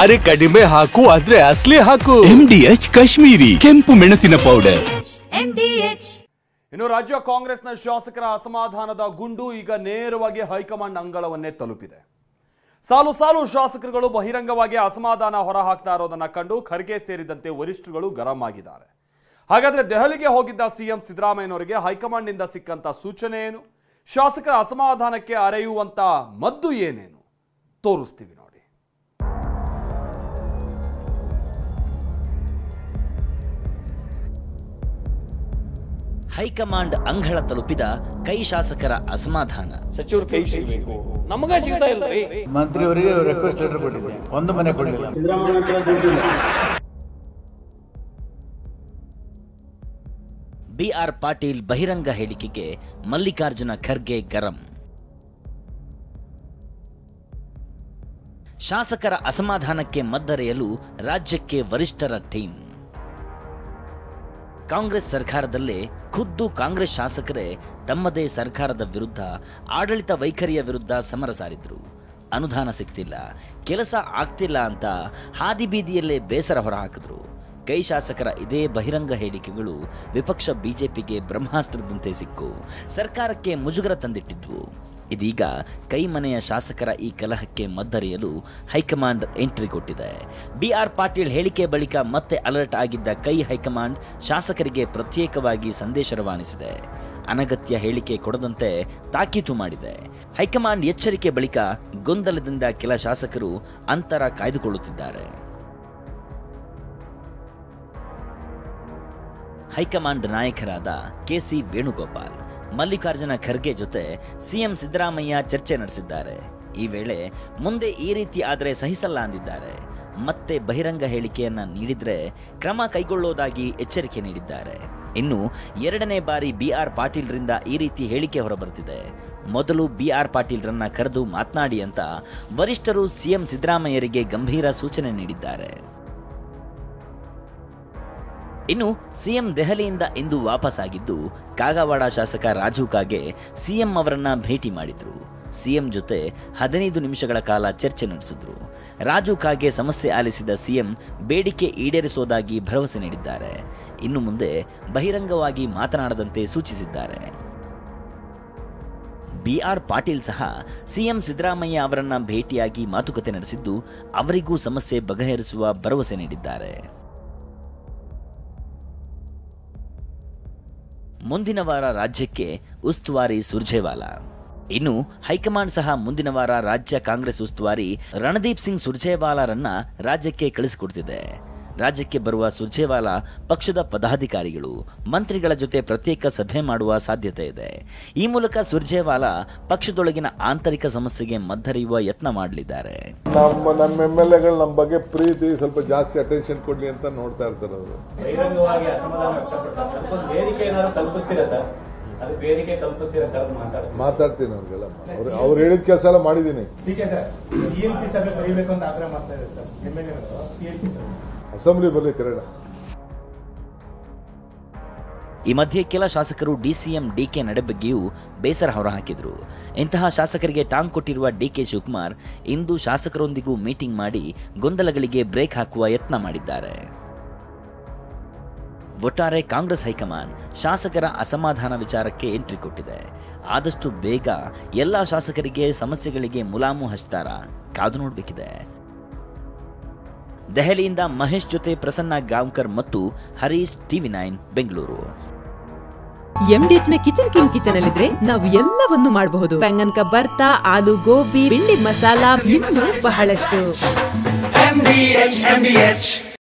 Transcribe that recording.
ಅರೆ ಕಡಿಮೆ ಹಾಕು ಆದ್ರೆ ಅಸಲಿ ಹಾಕು. MDH ಕಾಶ್ಮೀರಿ ಕೆಂಪು ಮೆಣಸಿನ ಪೌಡರ್. ಇನ್ನು ರಾಜ್ಯ ಕಾಂಗ್ರೆಸ್ನ ಶಾಸಕರ ಅಸಮಾಧಾನದ ಗುಂಡು ಈಗ ನೇರವಾಗಿ ಹೈಕಮಾಂಡ್ ಅಂಗಳವನ್ನೇ ತಲುಪಿದೆ. ಸಾಲು ಸಾಲು ಶಾಸಕರುಗಳು ಬಹಿರಂಗವಾಗಿ ಅಸಮಾಧಾನ ಹೊರಹಾಕ್ತಾ ಇರೋದನ್ನ ಕಂಡು ಖರ್ಗೆ ಸೇರಿದಂತೆ ವರಿಷ್ಠರುಗಳು ಗರಂ ಆಗಿದ್ದಾರೆ. ಹಾಗಾದ್ರೆ ದೆಹಲಿಗೆ ಹೋಗಿದ್ದ ಸಿಎಂ ಸಿದ್ದರಾಮಯ್ಯನವರಿಗೆ ಹೈಕಮಾಂಡ್ನಿಂದ ಸಿಕ್ಕಂತ ಸೂಚನೆ ಏನು? ಶಾಸಕರ ಅಸಮಾಧಾನಕ್ಕೆ ಅರೆಯುವಂತ ಮದ್ದು ಏನೇನು ತೋರಿಸ್ತೀವಿ ನೋಡಿ. ಹೈಕಮಾಂಡ್ ಅಂಗಳ ತಲುಪಿದ ಕೈ ಶಾಸಕರ ಅಸಮಾಧಾನ. ಸಚಿವರು ಕೈ ಸಿಗಬೇಕು, ನಮಗ ಸಿಗ್ತಾ ಇಲ್ರಿ. ಮಂತ್ರಿಯವರಿಗೆ ರಿಕ್ವೆಸ್ಟ್ ಲೆಟರ್ ಕೊಟ್ಟಿದ್ದೆ, ಒಂದು ಮನೆ ಕೊಡಲಿಲ್ಲ. ಬಿಆರ್ ಪಾಟೀಲ್ ಬಹಿರಂಗ ಹೇಳಿಕೆಗೆ ಮಲ್ಲಿಕಾರ್ಜುನ ಖರ್ಗೆ ಗರಂ. ಶಾಸಕರ ಅಸಮಾಧಾನಕ್ಕೆ ಮದ್ದರೆಯಲು ರಾಜ್ಯಕ್ಕೆ ವರಿಷ್ಠರ ಟೀಮ್. ಕಾಂಗ್ರೆಸ್ ಸರ್ಕಾರದಲ್ಲೇ ಖುದ್ದು ಕಾಂಗ್ರೆಸ್ ಶಾಸಕರೇ ತಮ್ಮದೇ ಸರ್ಕಾರದ ವಿರುದ್ಧ, ಆಡಳಿತ ವೈಖರಿಯ ವಿರುದ್ಧ ಸಮರ ಸಾರಿದ್ರು. ಅನುದಾನ ಸಿಗ್ತಿಲ್ಲ, ಕೆಲಸ ಆಗ್ತಿಲ್ಲ ಅಂತ ಹಾದಿಬೀದಿಯಲ್ಲೇ ಬೇಸರ ಹೊರಹಾಕಿದ್ರು. ಕೈ ಶಾಸಕರ ಇದೇ ಬಹಿರಂಗ ಹೇಳಿಕೆಗಳು ವಿಪಕ್ಷ ಬಿಜೆಪಿಗೆ ಬ್ರಹ್ಮಾಸ್ತ್ರದಂತೆ ಸಿಕ್ಕು ಸರ್ಕಾರಕ್ಕೆ ಮುಜುಗರ ತಂದಿಟ್ಟಿದ್ವು. ಇದೀಗ ಕೈಮನೆಯ ಶಾಸಕರ ಈ ಕಲಹಕ್ಕೆ ಮದ್ದರೆಯಲು ಹೈಕಮಾಂಡ್ ಎಂಟ್ರಿ ಕೊಟ್ಟಿದೆ. ಬಿಆರ್ ಪಾಟೀಲ್ ಹೇಳಿಕೆ ಬಳಿಕ ಮತ್ತೆ ಅಲರ್ಟ್ ಆಗಿದ್ದ ಕೈ ಹೈಕಮಾಂಡ್ ಶಾಸಕರಿಗೆ ಪ್ರತ್ಯೇಕವಾಗಿ ಸಂದೇಶ ರವಾನಿಸಿದೆ. ಅನಗತ್ಯ ಹೇಳಿಕೆ ಕೊಡದಂತೆ ತಾಕೀತು ಮಾಡಿದೆ. ಹೈಕಮಾಂಡ್ ಎಚ್ಚರಿಕೆ ಬಳಿಕ ಗೊಂದಲದಿಂದ ಕೆಲ ಶಾಸಕರು ಅಂತರ ಕಾಯ್ದುಕೊಳ್ಳುತ್ತಿದ್ದಾರೆ. ಹೈಕಮಾಂಡ್ ನಾಯಕರಾದ ಕೆಸಿ ವೇಣುಗೋಪಾಲ್, ಮಲ್ಲಿಕಾರ್ಜುನ ಖರ್ಗೆ ಜೊತೆ ಸಿಎಂ ಸಿದ್ದರಾಮಯ್ಯ ಚರ್ಚೆ ನಡೆಸಿದ್ದಾರೆ. ಈ ವೇಳೆ ಮುಂದೆ ಈ ರೀತಿ ಆದರೆ ಸಹಿಸಲ್ಲ ಅಂದಿದ್ದಾರೆ. ಮತ್ತೆ ಬಹಿರಂಗ ಹೇಳಿಕೆಯನ್ನ ನೀಡಿದ್ರೆ ಕ್ರಮ ಕೈಗೊಳ್ಳೋದಾಗಿ ಎಚ್ಚರಿಕೆ ನೀಡಿದ್ದಾರೆ. ಇನ್ನು ಎರಡನೇ ಬಾರಿ ಬಿಆರ್ ಪಾಟೀಲ್ರಿಂದ ಈ ರೀತಿ ಹೇಳಿಕೆ ಹೊರಬರುತ್ತಿದೆ. ಮೊದಲು ಬಿಆರ್ ಪಾಟೀಲ್ರನ್ನ ಕರೆದು ಮಾತನಾಡಿ ಅಂತ ವರಿಷ್ಠರು ಸಿಎಂ ಸಿದ್ದರಾಮಯ್ಯರಿಗೆ ಗಂಭೀರ ಸೂಚನೆ ನೀಡಿದ್ದಾರೆ. ಇನ್ನು ಸಿಎಂ ದೆಹಲಿಯಿಂದ ಇಂದು ವಾಪಸ್ಸಾಗಿದ್ದು ಕಾಗವಾಡ ಶಾಸಕ ರಾಜು ಕಾಗೆ ಸಿಎಂ ಅವರನ್ನ ಭೇಟಿ ಮಾಡಿದ್ರು. ಸಿಎಂ ಜೊತೆ 15 ನಿಮಿಷಗಳ ಕಾಲ ಚರ್ಚೆ ನಡೆಸಿದ್ರು. ರಾಜು ಕಾಗೆ ಸಮಸ್ಯೆ ಆಲಿಸಿದ ಸಿಎಂ ಬೇಡಿಕೆ ಈಡೇರಿಸೋದಾಗಿ ಭರವಸೆ ನೀಡಿದ್ದಾರೆ. ಇನ್ನು ಮುಂದೆ ಬಹಿರಂಗವಾಗಿ ಮಾತನಾಡದಂತೆ ಸೂಚಿಸಿದ್ದಾರೆ. ಬಿಆರ್ ಪಾಟೀಲ್ ಸಹ ಸಿಎಂ ಸಿದ್ದರಾಮಯ್ಯ ಅವರನ್ನ ಭೇಟಿಯಾಗಿ ಮಾತುಕತೆ ನಡೆಸಿದ್ದು ಅವರಿಗೂ ಸಮಸ್ಯೆ ಬಗೆಹರಿಸುವ ಭರವಸೆ ನೀಡಿದ್ದಾರೆ. ಮುಂದಿನ ವಾರ ರಾಜ್ಯಕ್ಕೆ ಉಸ್ತುವಾರಿ ಸುರ್ಜೇವಾಲಾ. ಇನ್ನು ಹೈಕಮಾಂಡ್ ಸಹ ಮುಂದಿನ ವಾರ ರಾಜ್ಯ ಕಾಂಗ್ರೆಸ್ ಉಸ್ತುವಾರಿ ರಣದೀಪ್ ಸಿಂಗ್ ಸುರ್ಜೇವಾಲಾರನ್ನ ರಾಜ್ಯಕ್ಕೆ ಕಳಿಸಿಕೊಡ್ತಿದೆ. ರಾಜ್ಯಕ್ಕೆ ಬರುವ ಸುರ್ಜೇವಾಲಾ ಪಕ್ಷದ ಪದಾಧಿಕಾರಿಗಳು, ಮಂತ್ರಿಗಳ ಜೊತೆ ಪ್ರತ್ಯೇಕ ಸಭೆ ಮಾಡುವ ಸಾಧ್ಯತೆ ಇದೆ. ಈ ಮೂಲಕ ಸುರ್ಜೇವಾಲಾ ಪಕ್ಷದೊಳಗಿನ ಆಂತರಿಕ ಸಮಸ್ಯೆಗೆ ಮದ್ದರೆಯುವ ಯತ್ನ ಮಾಡಲಿದ್ದಾರೆ. ನಮ್ಮ MLAಗಳು ನಮ್ಮ ಬಗ್ಗೆ ಪ್ರೀತಿ ಸ್ವಲ್ಪ ಜಾಸ್ತಿ ಅಟೆನ್ಷನ್ ಕೊಡ್ಲಿ ಅಂತ ನೋಡ್ತಾ ಇರ್ತಾರೆ ಅವರು. ಮಾತಾಡ್ತೀನಿ ಅವ್ರಿಗೆಲ್ಲ, ಅವ್ರು ಹೇಳಿದ ಕೆಲಸ ಎಲ್ಲ ಮಾಡಿದ್ದೀನಿ. ಅಸೆಂಬ್ಲಿ ಬರಲಿ ಕರೆಡ. ಈ ಮಧ್ಯೆ ಕೆಲ ಶಾಸಕರು ಡಿಸಿಎಂ ಡಿಕೆ ನಡೆ ಬಗ್ಗೆಯೂ ಬೇಸರ ಹೊರಹಾಕಿದ್ರು. ಇಂತಹ ಶಾಸಕರಿಗೆ ಟಾಂಗ್ ಕೊಟ್ಟಿರುವ ಡಿಕೆ ಶಿವಕುಮಾರ್ ಇಂದು ಶಾಸಕರೊಂದಿಗೂ ಮೀಟಿಂಗ್ ಮಾಡಿ ಗೊಂದಲಗಳಿಗೆ ಬ್ರೇಕ್ ಹಾಕುವ ಯತ್ನ ಮಾಡಿದ್ದಾರೆ. ಒಟ್ಟಾರೆ ಕಾಂಗ್ರೆಸ್ ಹೈಕಮಾಂಡ್ ಶಾಸಕರ ಅಸಮಾಧಾನ ವಿಚಾರಕ್ಕೆ ಎಂಟ್ರಿ ಕೊಟ್ಟಿದೆ. ಆದಷ್ಟು ಬೇಗ ಎಲ್ಲ ಶಾಸಕರಿಗೆ ಸಮಸ್ಯೆಗಳಿಗೆ ಮುಲಾಮು ಹಚ್ತಾರ, ಕಾದು ನೋಡಬೇಕಿದೆ. ದೆಹಲಿಯಿಂದ ಮಹೇಶ್ ಜೊತೆ ಪ್ರಸನ್ನ ಗಾಂವ್ಕರ್ ಮತ್ತು ಹರೀಶ್, TV9 ಬೆಂಗಳೂರು. MDH ನ ಕಿಚನ್ ಅಲ್ಲಿದ್ರೆ ನಾವು ಎಲ್ಲವನ್ನು ಮಾಡಬಹುದು. ಬೆಂಗನ್ ಕಾ ಬರ್ತಾ, ಆಲೂ ಗೋಬಿ, ಬಿಂಡಿ ಮಸಾಲಾ, ಇನ್ನೂ ಬಹಳಷ್ಟು. MDH